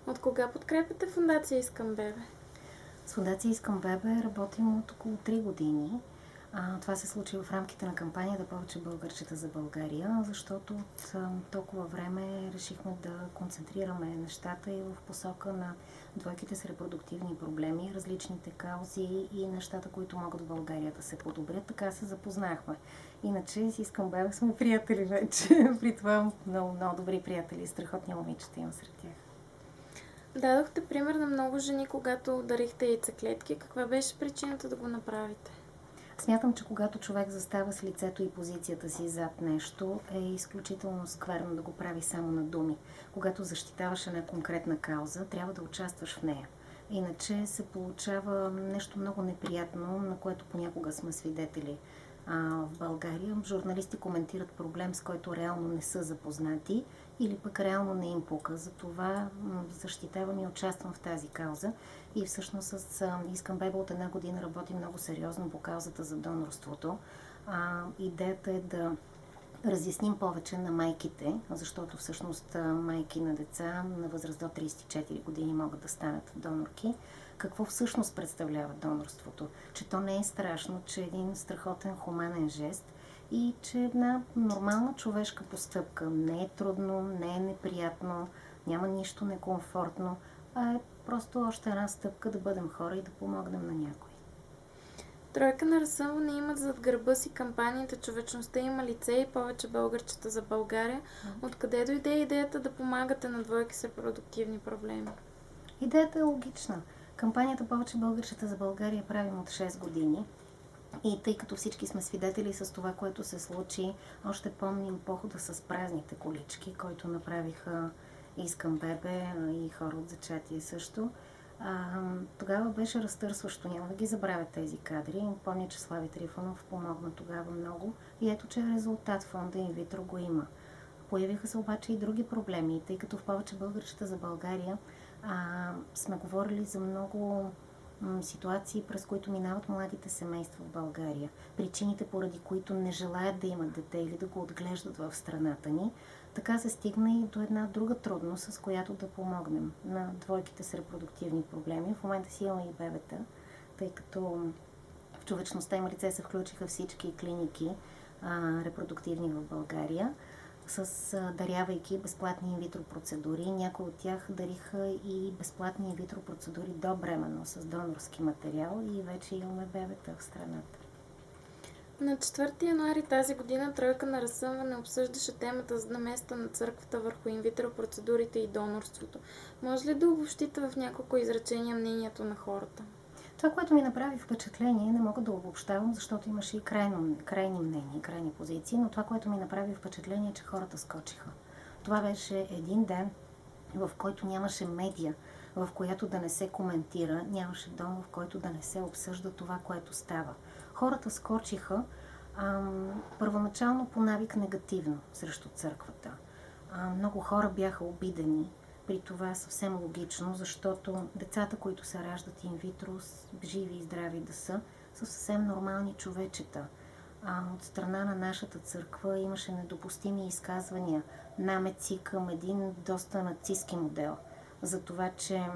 От кога подкрепяте фондация Искам Бебе? С фондация Искам Бебе работим от около 3 години. Това се случи в рамките на кампанията Повече българчета за България, защото от толкова време решихме да концентрираме нещата и в посока на двойките с репродуктивни проблеми, различните каузи и нещата, които могат в България да се подобрят. Така се запознахме. Иначе с Искам Бебе сме приятели вече. При това много, много добри приятели и страхотни момичета имам сред тях. Дадохте пример на много жени, когато дарихте яйцеклетки. Каква беше причината да го направите? Смятам, че когато човек застава с лицето и позицията си зад нещо, е изключително скверно да го прави само на думи. Когато защитаваш една конкретна кауза, трябва да участваш в нея. Иначе се получава нещо много неприятно, на което понякога сме свидетели. В България журналисти коментират проблем, с който реално не са запознати или пък реално не им пука. Затова защитавам и участвам в тази кауза. И всъщност с Искам Бебе от една година работим много сериозно по каузата за донорството. Идеята е да разясним повече на майките, защото всъщност майки на деца на възраст до 34 години могат да станат донорки. Какво всъщност представлява донорството? Че то не е страшно, че е един страхотен хуманен жест и че една нормална човешка постъпка. Не е трудно, не е неприятно, няма нищо некомфортно, а е просто още една стъпка да бъдем хора и да помогнем на някой. Тройка на разсъмване имат зад гърба си кампанията "Човечността има лице" и "Повече българчета за България". Откъде дойде идеята да помагате на двойки с репродуктивни проблеми? Идеята е логична. Кампанията "Повече българчета за България" правим от 6 години. И тъй като всички сме свидетели с това, което се случи, още помним похода с празните колички, който направиха Искам Бебе и хора от Зачатие също. Тогава беше разтърсващо, няма да ги забравя тези кадри. Помня, че Слави Трифонов помогна тогава много и ето, че резултат фонда инвитро го има. Появиха се обаче и други проблеми, тъй като в Повече българчета за България сме говорили за много ситуации, през които минават младите семейства в България. Причините, поради които не желаят да имат дете или да го отглеждат в страната ни. Така се стигна и до една друга трудност, с която да помогнем на двойките с репродуктивни проблеми. В момента си имаме и бебета, тъй като в Човечността има лице се включиха всички клиники репродуктивни в България, дарявайки безплатни инвитро процедури. Някои от тях дариха и безплатни инвитро процедури до бременно с донорски материал и вече имаме бебета в страната. На 4 януари тази година Тройка на разсъмване обсъждаше темата за наместа на църквата върху инвитро процедурите и донорството. Може ли да обобщите в няколко изречения мнението на хората? Това, което ми направи впечатление, не мога да обобщавам, защото имаше и крайни мнения, крайни позиции, но това, което ми направи впечатление, е, че хората скочиха. Това беше един ден, в който нямаше медия, в която да не се коментира, нямаше дом, в който да не се обсъжда това, което става. Хората скочиха първоначално по навик негативно срещу църквата. Много хора бяха обидени. При това съвсем логично, защото децата, които се раждат инвитро, живи и здрави да са съвсем нормални човечета. От страна на нашата църква имаше недопустими изказвания, намеци към един доста нацистски модел. За това, че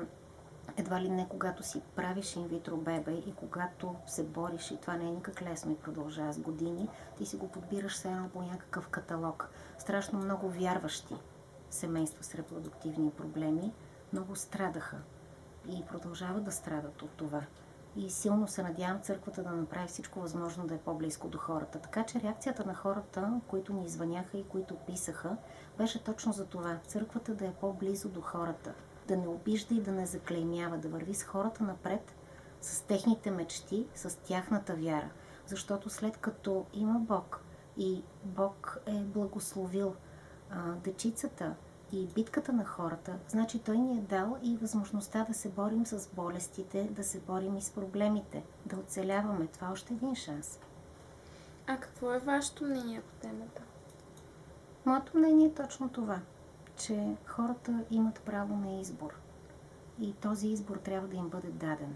едва ли не когато си правиш инвитро бебе и когато се бориш, и това не е никак лесно и продължава с години, ти си го подбираш все едно по някакъв каталог. Страшно много вярващи семейства с репродуктивни проблеми много страдаха и продължават да страдат от това. И силно се надявам църквата да направи всичко възможно да е по-близко до хората. Така че реакцията на хората, които ни звъняха и които писаха, беше точно за това. Църквата да е по-близо до хората, да не обижда и да не заклеймява, да върви с хората напред, с техните мечти, с тяхната вяра. Защото след като има Бог и Бог е благословил дечицата и битката на хората, значи Той ни е дал и възможността да се борим с болестите, да се борим и с проблемите, да оцеляваме. Това е още един шанс. А какво е вашето мнение по темата? Моето мнение е точно това, че хората имат право на избор и този избор трябва да им бъде даден.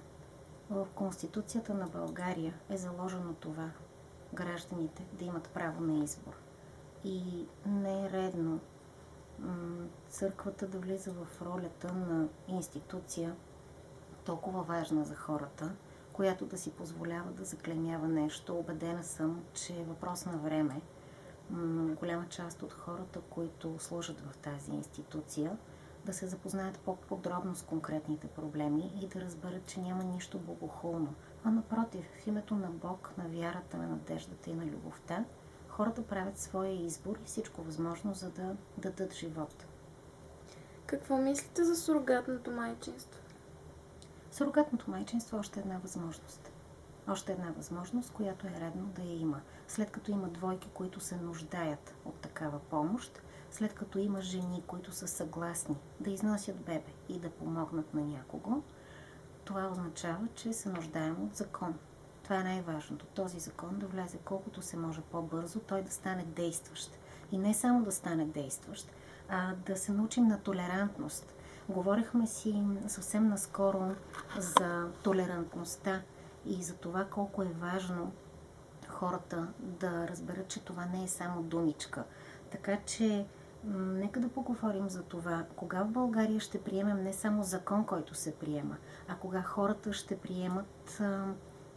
В Конституцията на България е заложено това, гражданите да имат право на избор. И не е редно църквата да влиза в ролята на институция, толкова важна за хората, която да си позволява да заклеймява нещо. Убедена съм, че е въпрос на време. Голяма част от хората, които служат в тази институция, да се запознаят по-подробно с конкретните проблеми и да разберат, че няма нищо богохулно. А напротив, в името на Бог, на вярата, на надеждата и на любовта, хората правят своя избор и всичко възможно, за да дадат живот. Какво мислите за сурогатното майчинство? Сурогатното майчинство е още една възможност. Още една възможност, която е редно да я има. След като има двойки, които се нуждаят от такава помощ, след като има жени, които са съгласни да износят бебе и да помогнат на някого, това означава, че се нуждаем от закон. Това е най-важното. Този закон да влезе колкото се може по-бързо, той да стане действащ. И не само да стане действащ, а да се научим на толерантност. Говорихме си съвсем наскоро за толерантността и за това колко е важно хората да разберат, че това не е само думичка. Така че нека да поговорим за това, кога в България ще приемем не само закон, който се приема, а кога хората ще приемат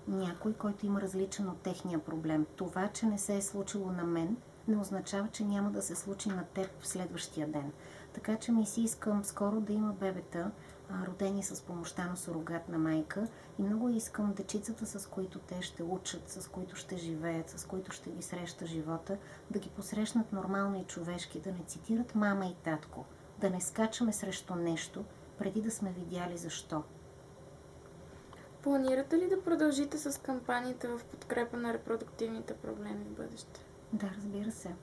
някой, който има различен от техния проблем. Това, че не се е случило на мен, не означава, че няма да се случи на теб в следващия ден. Така че ми си искам скоро да има бебета, родени с помощта на сурогатна майка, и много искам дечицата, с които те ще учат, с които ще живеят, с които ще ги среща живота, да ги посрещнат нормално и човешки, да не цитират мама и татко, да не скачаме срещу нещо, преди да сме видяли защо. Планирате ли да продължите с кампаниите в подкрепа на репродуктивните проблеми в бъдеще? Да, разбира се.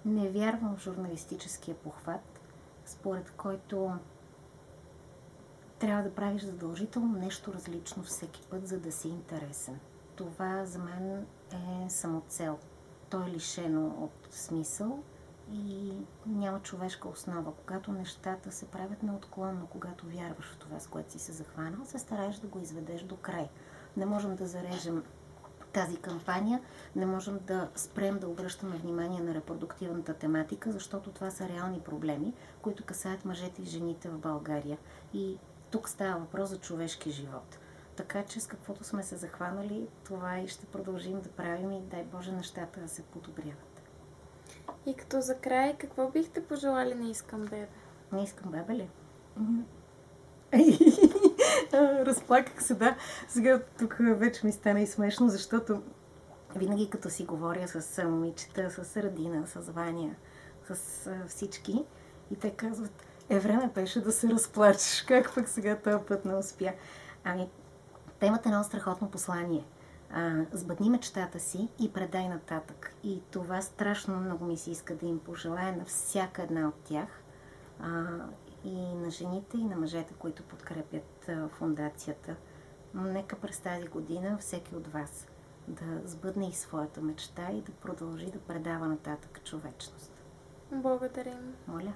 Не вярвам в журналистическия похват, според който трябва да правиш задължително нещо различно всеки път, за да си интересен. Това за мен е самоцел. То е лишено от смисъл и няма човешка основа. Когато нещата се правят неотклонно, когато вярваш в това, с което си се захванал, се стараеш да го изведеш до край. Не можем да зарежем тази кампания, не можем да спрем да обръщаме внимание на репродуктивната тематика, защото това са реални проблеми, които касаят мъжете и жените в България. И тук става въпрос за човешки живот. Така че с каквото сме се захванали, това и ще продължим да правим и дай Боже нещата да се подобряват. И като за край, какво бихте пожелали на Искам бебе? Не искам бебе ли? Разплаках се, да. Сега тук вече ми стана и смешно, защото винаги като си говоря с момичета, с Радина, с Ваня, с всички, и те казват, време беше да се разплачеш. Как пък сега този път не успя? Те имат едно страхотно послание. Сбъдни мечтата си и предай нататък. И това страшно много ми се иска да им пожелая на всяка една от тях. И на жените, и на мъжете, които подкрепят фондацията. Нека през тази година всеки от вас да сбъдне и своята мечта и да продължи да предава нататък човечност. Благодарим. Моля.